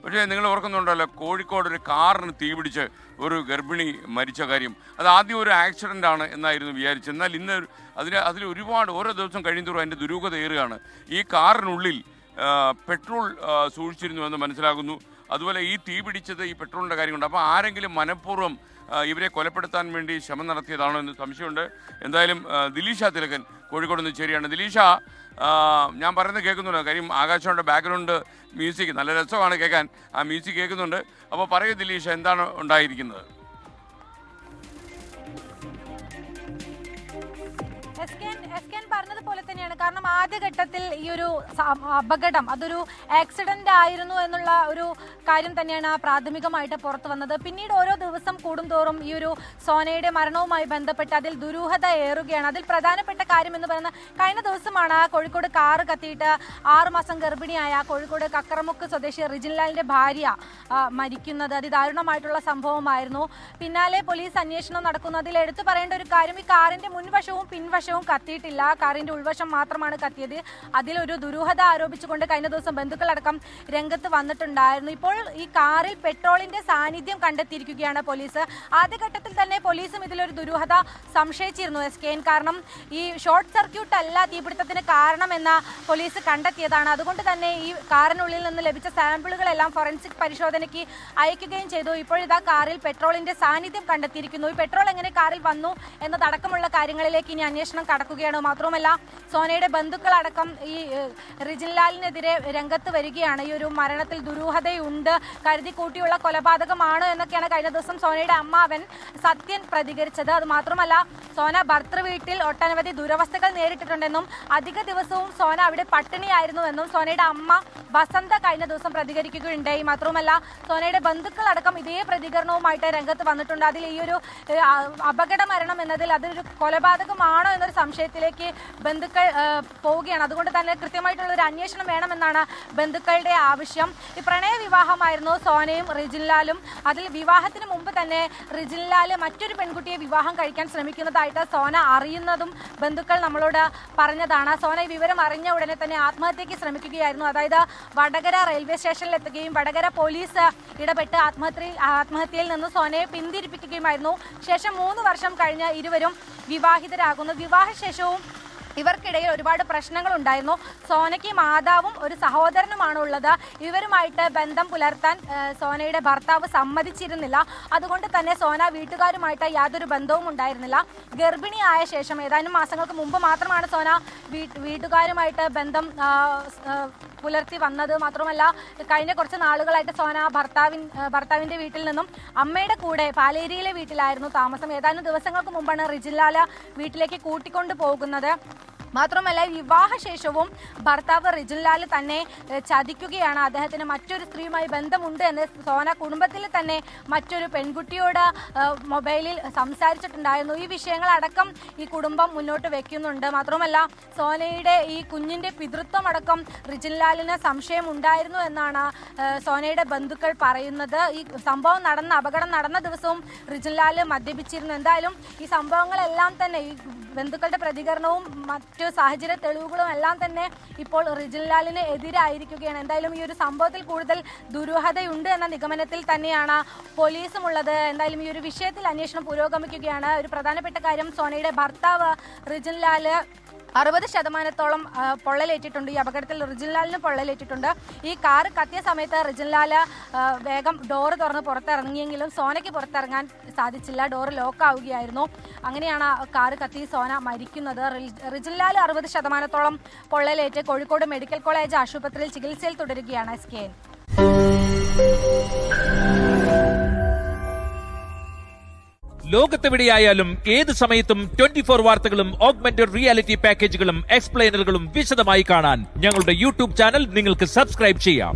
പക്ഷേ നിങ്ങൾ ഓർക്കുന്നുണ്ടല്ലോ, കോഴിക്കോട് ഒരു കാറിന് തീപിടിച്ച് ഒരു ഗർഭിണി മരിച്ച കാര്യം. അത് ആദ്യം ഒരു ആക്സിഡൻ്റ് ആണ് എന്നായിരുന്നു വിചാരിച്ചത്. എന്നാൽ ഇന്ന് അതിൽ ഒരുപാട് ഓരോ ദിവസം കഴിയുന്തോറും അതിൻ്റെ ദുരൂഹത ഏറുകയാണ്. ഈ കാറിനുള്ളിൽ പെട്രോൾ സൂക്ഷിച്ചിരുന്നു എന്ന് മനസ്സിലാകുന്നു. അതുപോലെ ഈ തീ പിടിച്ചത് ഈ പെട്രോളിൻ്റെ കാര്യമുണ്ട്. അപ്പോൾ ആരെങ്കിലും മനഃപൂർവ്വം ഇവരെ കൊലപ്പെടുത്താൻ വേണ്ടി ശ്രമം നടത്തിയതാണോ എന്ന് സംശയമുണ്ട്. എന്തായാലും ദിലീഷ തിലകൻ കോഴിക്കോട് നിന്ന് ചേരുകയാണ്. ദിലീഷ, ഞാൻ പറയുന്നത് കേൾക്കുന്നുണ്ട്. കാര്യം ആകാശവാണിയുടെ ബാക്ക്ഗ്രൗണ്ട് മ്യൂസിക് നല്ല രസമാണ് കേൾക്കാൻ. ആ മ്യൂസിക് കേൾക്കുന്നുണ്ട്. അപ്പോൾ പറയൂ ദിലീഷ, എന്താണ് ഉണ്ടായിരിക്കുന്നത്? പറഞ്ഞതുപോലെ തന്നെയാണ്. കാരണം ആദ്യഘട്ടത്തിൽ ഈ ഒരു അപകടം അതൊരു ആക്സിഡന്റ് ആയിരുന്നു എന്നുള്ള ഒരു കാര്യം തന്നെയാണ് പ്രാഥമികമായിട്ട് പുറത്തു വന്നത്. പിന്നീട് ഓരോ ദിവസം കൂടുന്തോറും ഈ ഒരു സോനയുടെ മരണവുമായി ബന്ധപ്പെട്ട് അതിൽ ദുരൂഹത ഏറുകയാണ്. അതിൽ പ്രധാനപ്പെട്ട കാര്യം എന്ന് പറയുന്നത്, കഴിഞ്ഞ ദിവസമാണ് കോഴിക്കോട് കാറ് കത്തിയിട്ട് 6 മാസം ഗർഭിണിയായ കോഴിക്കോട് കക്കറമുക്ക് സ്വദേശി റിജിൻലാലിന്റെ ഭാര്യ മരിക്കുന്നത്. അതിദാരുണമായിട്ടുള്ള സംഭവമായിരുന്നു. പിന്നാലെ പോലീസ് അന്വേഷണം നടക്കുന്നതിൽ എടുത്തു പറയേണ്ട ഒരു കാര്യം, ഈ കാറിന്റെ മുൻവശവും പിൻവശവും കത്തിയിട്ടില്ല. കാറിന്റെ ഉൾവശം മാത്രമാണ് കത്തിയത്. അതിലൊരു ദുരൂഹത ആരോപിച്ചുകൊണ്ട് കഴിഞ്ഞ ദിവസം ബന്ധുക്കളടക്കം രംഗത്ത് വന്നിട്ടുണ്ടായിരുന്നു. ഇപ്പോൾ ഈ കാറിൽ പെട്രോളിന്റെ സാന്നിധ്യം കണ്ടെത്തിയിരിക്കുകയാണ് പോലീസ്. ആദ്യഘട്ടത്തിൽ തന്നെ പോലീസും ഇതിലൊരു ദുരൂഹത സംശയിച്ചിരുന്നു SKN. കാരണം ഈ ഷോർട്ട് സർക്യൂട്ട് അല്ല തീപിടുത്തത്തിന് കാരണമെന്ന പോലീസ് കണ്ടെത്തിയതാണ്. അതുകൊണ്ട് തന്നെ ഈ കാറിനുള്ളിൽ നിന്ന് ലഭിച്ച സാമ്പിളുകളെല്ലാം ഫോറൻസിക് പരിശോധനയ്ക്ക് അയക്കുകയും ചെയ്തു. ഇപ്പോഴിതാ കാറിൽ പെട്രോളിന്റെ സാന്നിധ്യം കണ്ടെത്തിയിരിക്കുന്നു. ഈ പെട്രോൾ എങ്ങനെ കാറിൽ വന്നു എന്നതടക്കമുള്ള കാര്യങ്ങളിലേക്ക് ഇനി അന്വേഷണം കടക്കുകയാണ്. മാത്രവുമല്ല, സോനയുടെ ബന്ധുക്കളടക്കം ഈ റിജിൻലാലിനെതിരെ രംഗത്ത് വരികയാണ്. ഈ ഒരു മരണത്തിൽ ദുരൂഹതയുണ്ട്, കരുതി കൂട്ടിയുള്ള കൊലപാതകമാണ് എന്നൊക്കെയാണ് കഴിഞ്ഞ ദിവസം സോനയുടെ അമ്മാവൻ സത്യൻ പ്രതികരിച്ചത്. അത് മാത്രമല്ല, സോന ഭർത്തൃ വീട്ടിൽ ഒട്ടനവധി ദുരവസ്ഥകൾ നേരിട്ടിട്ടുണ്ടെന്നും അധിക ദിവസവും സോന അവിടെ പട്ടിണിയായിരുന്നുവെന്നും സോനയുടെ അമ്മ വസന്ത കഴിഞ്ഞ ദിവസം പ്രതികരിക്കുകയുണ്ടായി. മാത്രവുമല്ല, സോനയുടെ ബന്ധുക്കളടക്കം ഇതേ പ്രതികരണവുമായിട്ട് രംഗത്ത് വന്നിട്ടുണ്ട്. അതിൽ ഈ ഒരു അപകട മരണം എന്നതിൽ അതൊരു കൊലപാതകമാണോ എന്നൊരു സംശയത്തിലേക്ക് ബന്ധുക്കൾ പോവുകയാണ്. അതുകൊണ്ട് തന്നെ കൃത്യമായിട്ടുള്ള ഒരു അന്വേഷണം വേണമെന്നാണ് ബന്ധുക്കളുടെ ആവശ്യം. ഈ പ്രണയ വിവാഹമായിരുന്നു സോനയും റിജിൻലാലും. അതിൽ വിവാഹത്തിന് മുമ്പ് തന്നെ റിജിൻലാൽ മറ്റൊരു പെൺകുട്ടിയെ വിവാഹം കഴിക്കാൻ ശ്രമിക്കുന്നതായിട്ട് സോന അറിയുന്നതും ബന്ധുക്കൾ നമ്മളോട് പറഞ്ഞതാണ്. സോന ഈ വിവരം അറിഞ്ഞ ഉടനെ തന്നെ ആത്മഹത്യക്ക് ശ്രമിക്കുകയായിരുന്നു. അതായത് വടകര റെയിൽവേ സ്റ്റേഷനിൽ എത്തുകയും വടകര പോലീസ് ഇടപെട്ട് ആത്മഹത്യയിൽ നിന്ന് സോനയെ പിന്തിരിപ്പിക്കുകയുമായിരുന്നു. ശേഷം 3 വർഷം കഴിഞ്ഞ് ഇരുവരും വിവാഹിതരാകുന്നു. വിവാഹശേഷവും ഇവർക്കിടയിൽ ഒരുപാട് പ്രശ്നങ്ങൾ ഉണ്ടായിരുന്നു. സോനയ്ക്ക് മാതാവും ഒരു സഹോദരനുമാണ് ഉള്ളത്. ഇവരുമായിട്ട് ബന്ധം പുലർത്താൻ സോനയുടെ ഭർത്താവ് സമ്മതിച്ചിരുന്നില്ല. അതുകൊണ്ട് തന്നെ സോന വീട്ടുകാരുമായിട്ട് യാതൊരു ബന്ധവും ഉണ്ടായിരുന്നില്ല. ഗർഭിണിയായ ശേഷം ഏതാനും മാസങ്ങൾക്ക് മുമ്പ് മാത്രമാണ് സോന വീട്ടുകാരുമായിട്ട് ബന്ധം പുലർത്തി വന്നത്. മാത്രമല്ല, കഴിഞ്ഞ കുറച്ച് നാളുകളായിട്ട് സോന ഭർത്താവിൻ്റെ വീട്ടിൽ നിന്നും അമ്മയുടെ കൂടെ പാലേരിയിലെ വീട്ടിലായിരുന്നു താമസം. ഏതാനും ദിവസങ്ങൾക്ക് മുമ്പാണ് റിജിൻലാൽ വീട്ടിലേക്ക് കൂട്ടിക്കൊണ്ടു പോകുന്നത്. മാത്രമല്ല, വിവാഹശേഷവും ഭർത്താവ് റിജിൻലാൽ തന്നെ ചതിക്കുകയാണ്. അദ്ദേഹത്തിന് മറ്റൊരു സ്ത്രീയുമായി ബന്ധമുണ്ട് എന്ന് സോന കുടുംബത്തിൽ തന്നെ മറ്റൊരു പെൺകുട്ടിയോട് മൊബൈലിൽ സംസാരിച്ചിട്ടുണ്ടായിരുന്നു. ഈ വിഷയങ്ങളടക്കം ഈ കുടുംബം മുന്നോട്ട് വെക്കുന്നുണ്ട്. മാത്രമല്ല, സോനയുടെ ഈ കുഞ്ഞിൻ്റെ പിതൃത്വം അടക്കം റിജിൻലാലിന് സംശയമുണ്ടായിരുന്നു എന്നാണ് സോനയുടെ ബന്ധുക്കൾ പറയുന്നത്. ഈ സംഭവം അപകടം നടന്ന ദിവസവും റിജിൻലാൽ മദ്യപിച്ചിരുന്നു. എന്തായാലും ഈ സംഭവങ്ങളെല്ലാം തന്നെ, ഈ ബന്ധുക്കളുടെ പ്രതികരണവും മറ്റു സാഹചര്യ തെളിവുകളും എല്ലാം തന്നെ ഇപ്പോൾ റിജിൻലാലിന് എതിരായിരിക്കുകയാണ്. എന്തായാലും ഈ ഒരു സംഭവത്തിൽ കൂടുതൽ ദുരൂഹതയുണ്ട് എന്ന നിഗമനത്തിൽ തന്നെയാണ് പോലീസും ഉള്ളത്. എന്തായാലും ഈ ഒരു വിഷയത്തിൽ അന്വേഷണം പുരോഗമിക്കുകയാണ്. ഒരു പ്രധാനപ്പെട്ട കാര്യം, സോനയുടെ ഭർത്താവ് റിജിൻലാൽ 60% പൊള്ളലേറ്റിട്ടുണ്ട്. ഈ അപകടത്തിൽ റിജിൻലാലിന് പൊള്ളലേറ്റിട്ടുണ്ട്. ഈ കാറ് കത്തിയ സമയത്ത് റിജിൻലാൽ വേഗം ഡോറ് തുറന്ന് പുറത്തിറങ്ങിയെങ്കിലും സോനയ്ക്ക് പുറത്തിറങ്ങാൻ സാധിച്ചില്ല. ഡോറ് ലോക്കാവുകയായിരുന്നു. അങ്ങനെയാണ് കാറ് കത്തി സോന മരിക്കുന്നത്. റിജിൻലാൽ 60% പൊള്ളലേറ്റ് കോഴിക്കോട് മെഡിക്കൽ കോളേജ് ആശുപത്രിയിൽ ചികിത്സയിൽ തുടരുകയാണ്. SKN. ലോകത്തെവിടെയായാലും ഏത് സമയത്തും 24 വാർത്തകളും ഓഗ്മെന്റഡ് റിയാലിറ്റി പാക്കേജുകളും എക്സ്പ്ലെയിനറുകളും വിശദമായി കാണാൻ ഞങ്ങളുടെ YouTube ചാനൽ നിങ്ങൾക്ക് സബ്സ്ക്രൈബ് ചെയ്യാം.